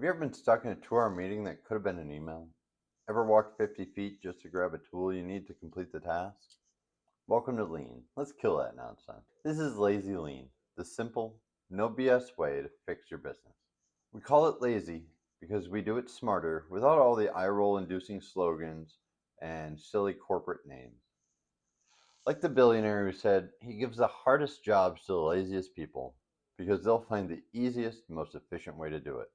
you ever been stuck in a 2-hour meeting that could have been an email? Ever walked 50 feet just to grab a tool you need to complete the task? Welcome to Lean. Let's kill that nonsense. This is Lazy Lean, the simple, no BS way to fix your business. We call it lazy because we do it smarter without all the eye-roll inducing slogans and silly corporate names. Like the billionaire who said he gives the hardest jobs to the laziest people because they'll find the easiest, most efficient way to do it.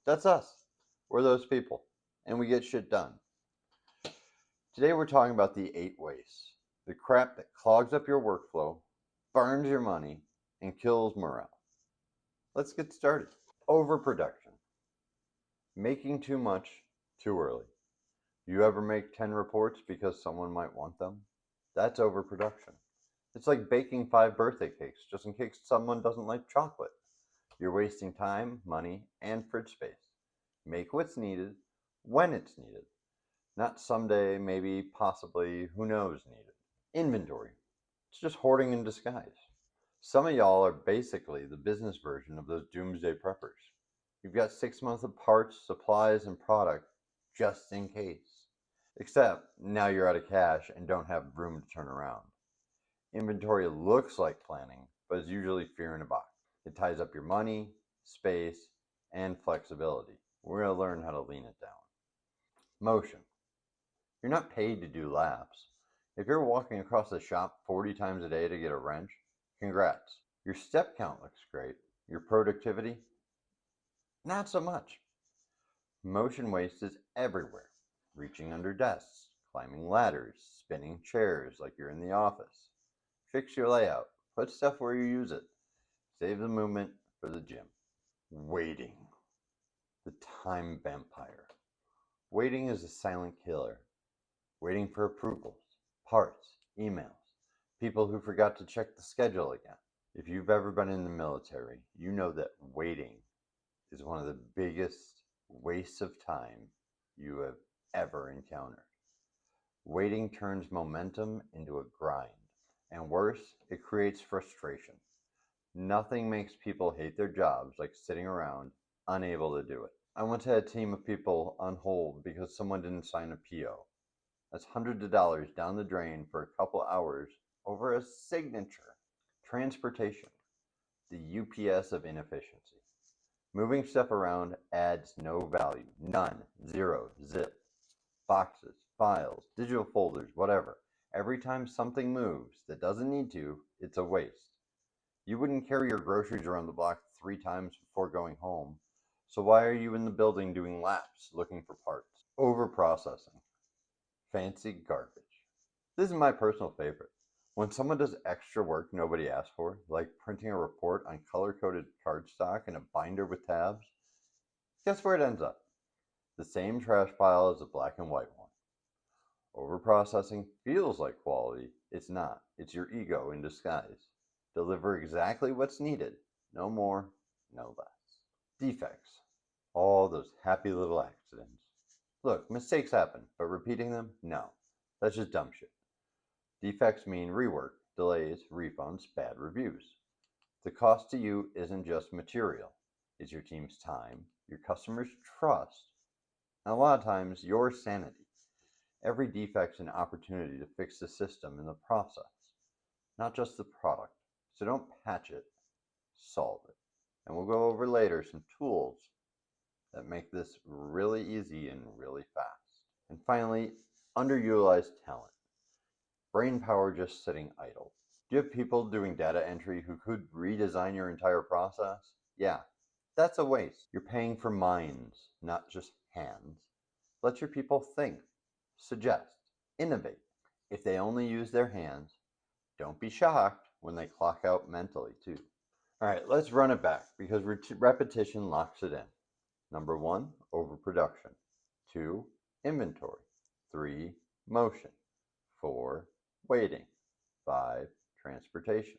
That's us. We're those people, and we get shit done. Today we're talking about the 8 wastes, the crap that clogs up your workflow, burns your money, and kills morale. Let's get started. Overproduction. Making too much too early. You ever make 10 reports because someone might want them? That's overproduction. It's like baking 5 birthday cakes just in case someone doesn't like chocolate. You're wasting time, money, and fridge space. Make what's needed when it's needed. Not someday, maybe, possibly, who knows needed. Inventory. It's just hoarding in disguise. Some of y'all are basically the business version of those doomsday preppers. You've got 6 months of parts, supplies, and product just in case. Except now you're out of cash and don't have room to turn around. Inventory looks like planning, but is usually fear in a box. It ties up your money, space, and flexibility. We're going to learn how to lean it down. Motion. You're not paid to do laps. If you're walking across the shop 40 times a day to get a wrench, congrats. Your step count looks great. Your productivity, not so much. Motion waste is everywhere. Reaching under desks, climbing ladders, spinning chairs like you're in the office. Fix your layout. Put stuff where you use it. Save the movement for the gym. Waiting. The time vampire. Waiting is a silent killer. Waiting for approvals, parts, emails, people who forgot to check the schedule again. If you've ever been in the military, you know that waiting is one of the biggest wastes of time you have ever encountered. Waiting turns momentum into a grind, and worse, it creates frustration. Nothing makes people hate their jobs like sitting around unable to do it. I once had a team of people on hold because someone didn't sign a PO. That's hundreds of dollars down the drain for a couple hours over a signature. Transportation, the UPS of inefficiency. Moving stuff around adds no value. None. Zero. Zip. Boxes, files, digital folders, whatever. Every time something moves that doesn't need to, it's a waste. You wouldn't carry your groceries around the block 3 times before going home. So why are you in the building doing laps looking for parts? Overprocessing. Fancy garbage. This is my personal favorite. When someone does extra work nobody asked for, like printing a report on color-coded cardstock in a binder with tabs, guess where it ends up? The same trash pile as the black and white one. Overprocessing feels like quality. It's not. It's your ego in disguise. Deliver exactly what's needed. No more, no less. Defects. All those happy little accidents. Look, mistakes happen, but repeating them? No. That's just dumb shit. Defects mean rework, delays, refunds, bad reviews. The cost to you isn't just material. It's your team's time, your customers' trust, and a lot of times your sanity. Every defect's an opportunity to fix the system and the process, not just the product. So don't patch it, solve it. And we'll go over later some tools that make this really easy and really fast. And finally, underutilized talent. Brain power just sitting idle. Do you have people doing data entry who could redesign your entire process? Yeah, that's a waste. You're paying for minds, not just hands. Let your people think, suggest, innovate. If they only use their hands, don't be shocked when they clock out mentally too. All right, let's run it back because repetition locks it in. Number 1, overproduction. 2, inventory. 3, motion. 4, waiting. 5, transportation.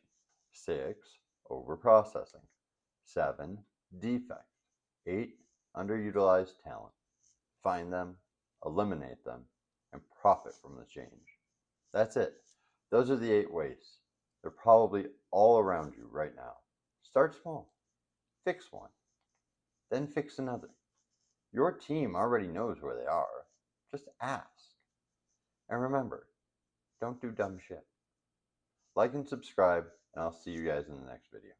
6, overprocessing. 7, defect. 8, underutilized talent. Find them, eliminate them, and profit from the change. That's it. Those are the 8 wastes. They're probably all around you right now. Start small. Fix one. Then fix another. Your team already knows where they are. Just ask. And remember, don't do dumb shit. Like and subscribe, and I'll see you guys in the next video.